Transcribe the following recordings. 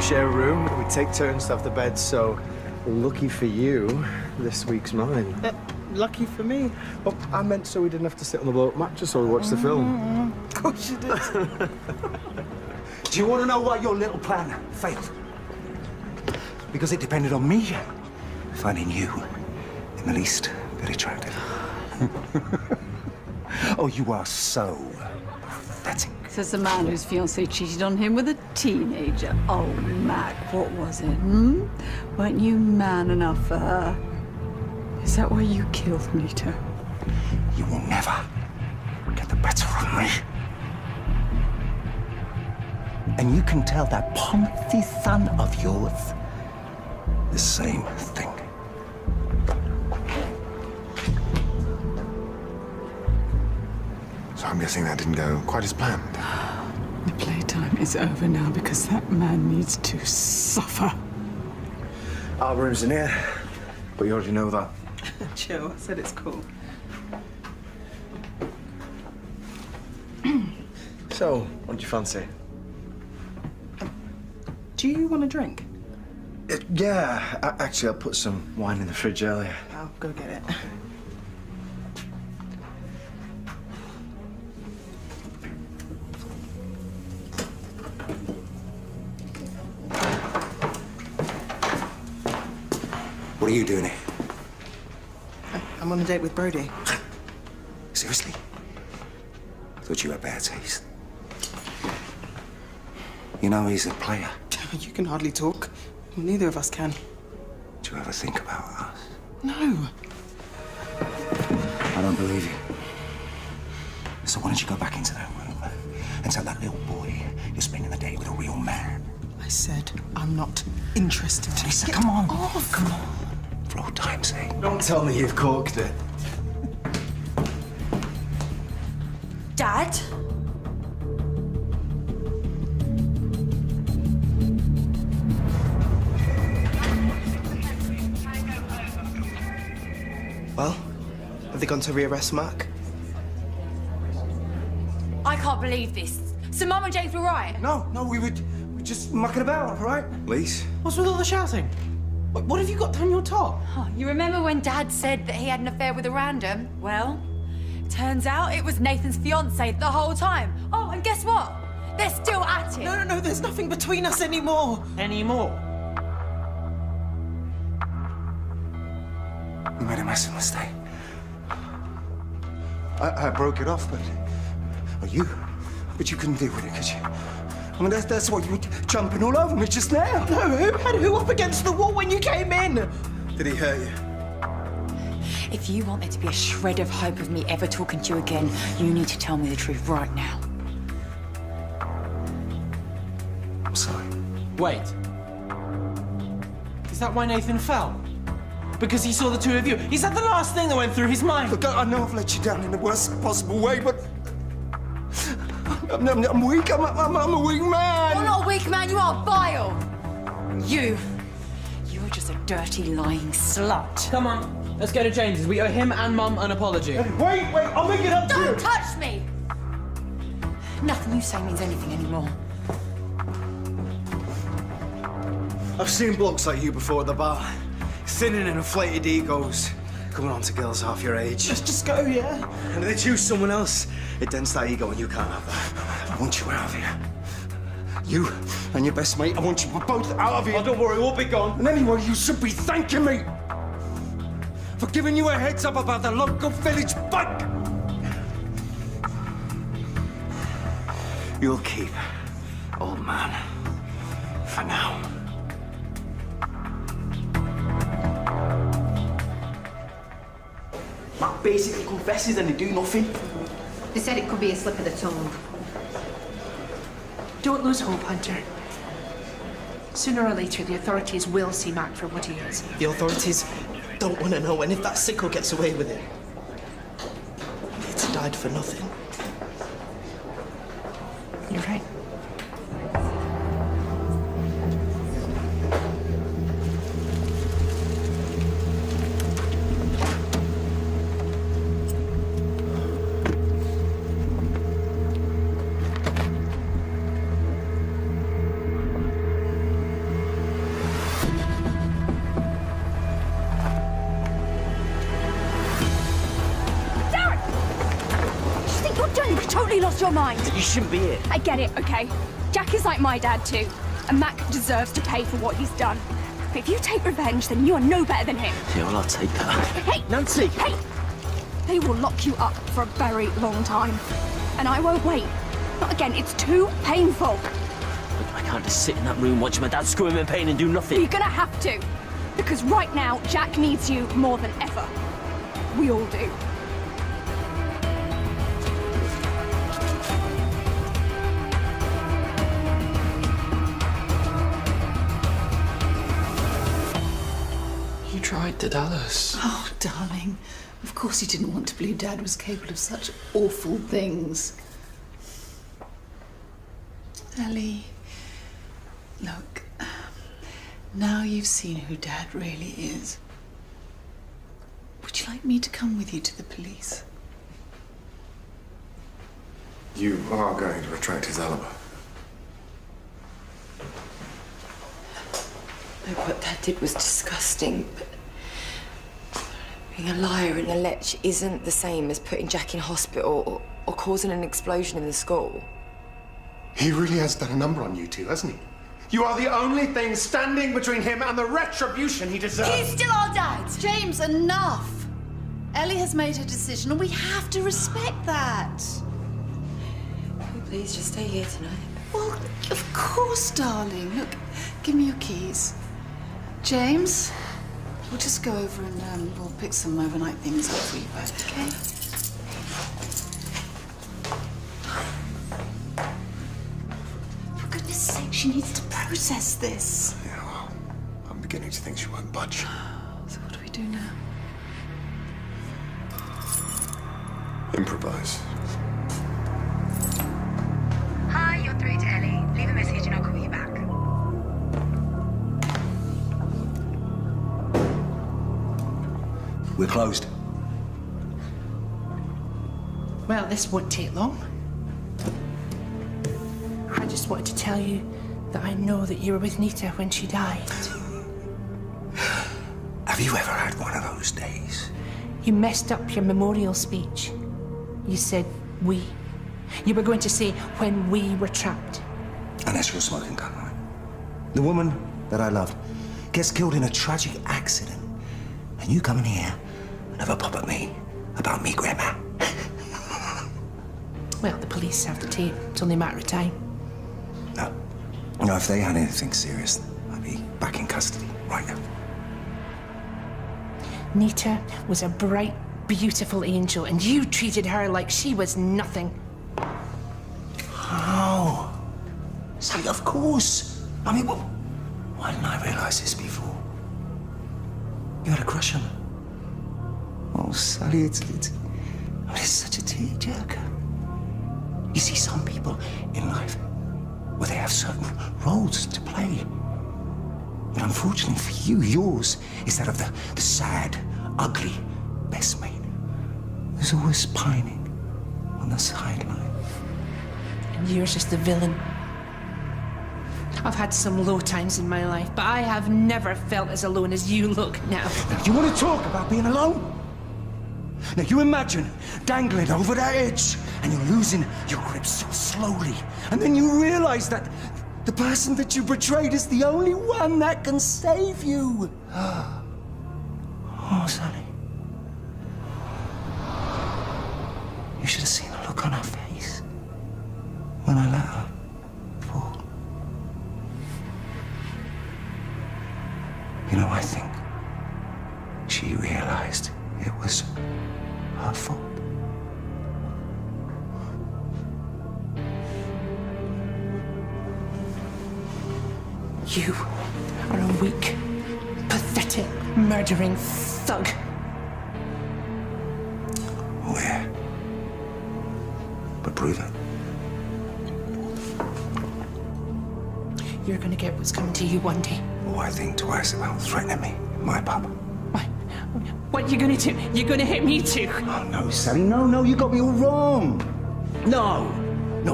share a room. We take turns to have the bed, so lucky for you, this week's mine. Lucky for me. Oh, I meant so we didn't have to sit on the blow-up mattress while we watched the film. Of course you did. Do you want to know why your little plan failed? Because it depended on me finding you in the least bit attractive. Oh, you are so pathetic. Says the man whose fiancée cheated on him with a teenager. Oh, Mac, what was it, Weren't you man enough for her? Is that why you killed Nita? You will never get the better of me. And you can tell that Ponzi son of yours the same thing. So I'm guessing that didn't go quite as planned. The playtime is over now because that man needs to suffer. Our room's in here, but you already know that. Chill, I said it's cool. So, what do you fancy? Do you want a drink? Yeah, actually, I'll put some wine in the fridge earlier. I'll go get it. What are you doing here? I'm on a date with Brody. Seriously? I thought you had bad taste. You know he's a player. You can hardly talk. Neither of us can. Do you ever think about us? No. I don't believe you. So why don't you go back into that room and tell that little boy you're spending the day with a real man? I said I'm not interested. Lisa, come on. Oh, come on. For old time's sake. Don't tell me you've corked it. Dad? Well, have they gone to rearrest Mark? I can't believe this. So Mum and James were right. No, we were just mucking about, all right? Lise? What's with all the shouting? What have you got down your top? Oh, you remember when Dad said that he had an affair with a random? Well, turns out it was Nathan's fiancée the whole time. Oh, and guess what? They're still at it. No, there's nothing between us anymore. Anymore? You made a massive mistake. I broke it off, but... But you couldn't deal with it, could you? I mean, that's what you were jumping all over me just now. No, who had who up against the wall when you came in? Did he hurt you? If you want there to be a shred of hope of me ever talking to you again, you need to tell me the truth right now. I'm sorry. Wait. Is that why Nathan fell? Because he saw the two of you? Is that the last thing that went through his mind? Look, I know I've let you down in the worst possible way, but... I'm weak. I'm a weak man. You're not a weak man, you are vile. You're just a dirty, lying slut. Come on, let's go to James's. We owe him and Mum an apology. Wait, I'll make it up to you. Don't touch me! Nothing you say means anything anymore. I've seen blokes like you before at the bar. Thin and inflated egos. Coming on to girls half your age. Just go, yeah? And if they choose someone else, it dents that ego and you can't have that. I want you out of here. You and your best mate, I want you both out of here. Oh, don't worry, we'll be gone. And anyway, you should be thanking me for giving you a heads up about the local village bike. You'll keep, old man, for now. Matt basically confesses and they do nothing. They said it could be a slip of the tongue. Don't lose hope, Hunter. Sooner or later, the authorities will see Mac for what he is. The authorities don't want to know, and if that sicko gets away with it, it's died for nothing. You're right. lost your mind? You shouldn't be here. I get it, okay? Jack is like my dad too, and Mac deserves to pay for what he's done. But if you take revenge, then you are no better than him. Yeah, well, I'll take that. Hey! Nancy! Hey! They will lock you up for a very long time. And I won't wait. Not again, it's too painful. I can't just sit in that room watching my dad scream in pain and do nothing. You're gonna have to. Because right now, Jack needs you more than ever. We all do. You tried to tell us. Oh, darling. Of course you didn't want to believe Dad was capable of such awful things. Ellie, look. Now you've seen who Dad really is. Would you like me to come with you to the police? You are going to retract his alibi. No, what Dad did was disgusting, but being a liar and a lech isn't the same as putting Jack in hospital or causing an explosion in the school. He really has done a number on you two, hasn't he? You are the only thing standing between him and the retribution he deserves. He's still our dad! James, enough! Ellie has made her decision and we have to respect that. Please just stay here tonight. Well, of course, darling. Look, give me your keys. James, we'll just go over and we'll pick some overnight things up for you both, okay? For goodness sake, she needs to process this. Yeah, well, I'm beginning to think she won't budge. So what do we do now? Improvise. Hi, you're through to Ellie. Leave a message and I'll call you back. We're closed. Well, this won't take long. I just wanted to tell you that I know that you were with Nita when she died. Have you ever had one of those days? You messed up your memorial speech. You said we. You were going to say when we were trapped. And that's your smoking gun, right? The woman that I loved gets killed in a tragic accident. And you come in here and have a pop at me about me, Grandma. Well, the police have the tape. It's only a matter of time. No. No, if they had anything serious, I'd be back in custody right now. Nita was a bright, beautiful angel, and you treated her like she was nothing. Oh. Sally, of course. I mean, why didn't I realize this before? You had a crush on her. Oh, Sally, it's such a tearjerker. You see, some people in life, well, they have certain roles to play. But unfortunately for you, yours is that of the sad, ugly best mate who's always pining on the sideline. And yours is the villain. I've had some low times in my life, but I have never felt as alone as you look now. Now, you want to talk about being alone? Now, you imagine dangling over that edge and you're losing your grip so slowly. And then you realize that the person that you betrayed is the only one that can save you. Oh, Sally. You should have seen the look on her face when I let her fall. You know, I think she realized it was her fault. You are a weak, pathetic, murdering thug. Where? But prove it. You're gonna get what's coming to you one day. Oh, I think twice about threatening me, my papa. What you gonna do? You're gonna hit me too? Oh, no, Sally, no, you got me all wrong. No,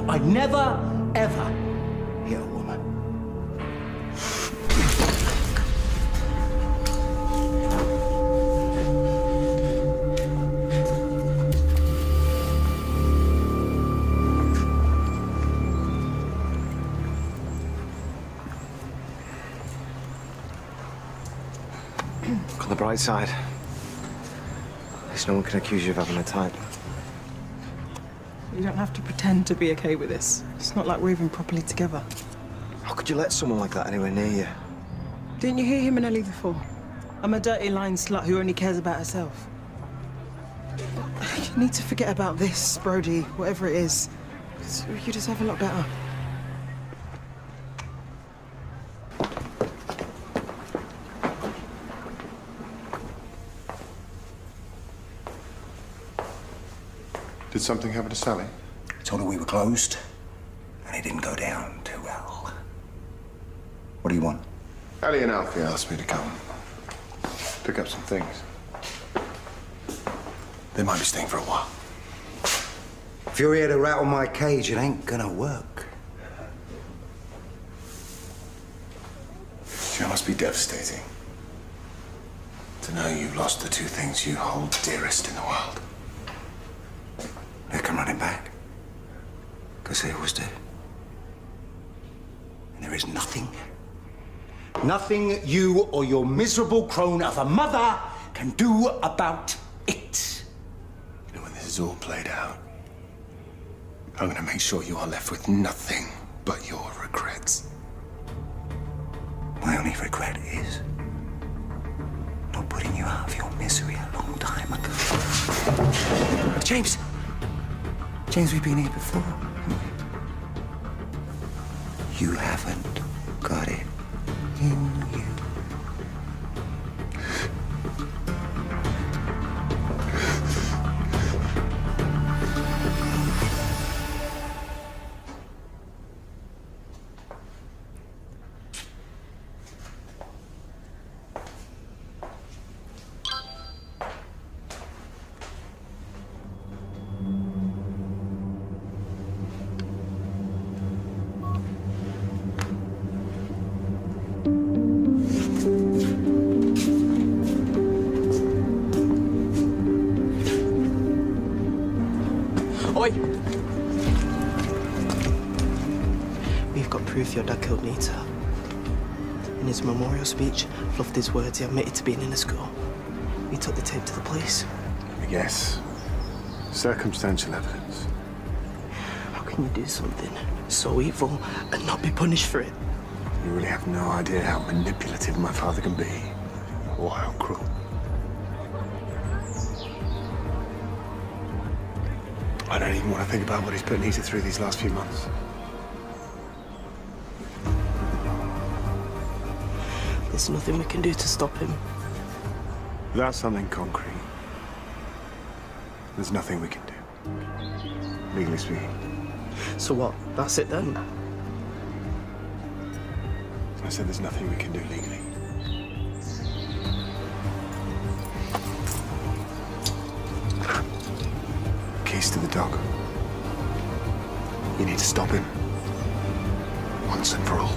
I never, ever hit a woman. Look on the bright side. At least no one can accuse you of having a type. You don't have to pretend to be okay with this. It's not like we're even properly together. How could you let someone like that anywhere near you? Didn't you hear him and Ellie before? I'm a dirty lying slut who only cares about herself. You need to forget about this, Brody, whatever it is. 'Cause you deserve a lot better. Did something happen to Sally? I told her we were closed, and it didn't go down too well. What do you want? Ellie and Alfie asked me to come pick up some things. They might be staying for a while. If you're here to rattle my cage, it ain't gonna work. It must be devastating to know you've lost the two things you hold dearest in the world. They come running back, because they always do. And there is nothing you or your miserable crone of a mother can do about it. You know, when this is all played out, I'm gonna make sure you are left with nothing but your regrets. My only regret is not putting you out of your misery a long time ago. James, we've been here before, haven't we? You haven't got it in you. Oi! We've got proof your dad killed Nita. In his memorial speech, fluffed his words, he admitted to being in the school. We took the tape to the police. I guess circumstantial evidence. How can you do something so evil and not be punished for it? You really have no idea how manipulative my father can be, or how cruel. I don't even want to think about what he's put Nita through these last few months. There's nothing we can do to stop him. Without something concrete, there's nothing we can do. Legally speaking. So what? That's it then? I said there's nothing we can do legally. Keys to the dog. You need to stop him. Once and for all.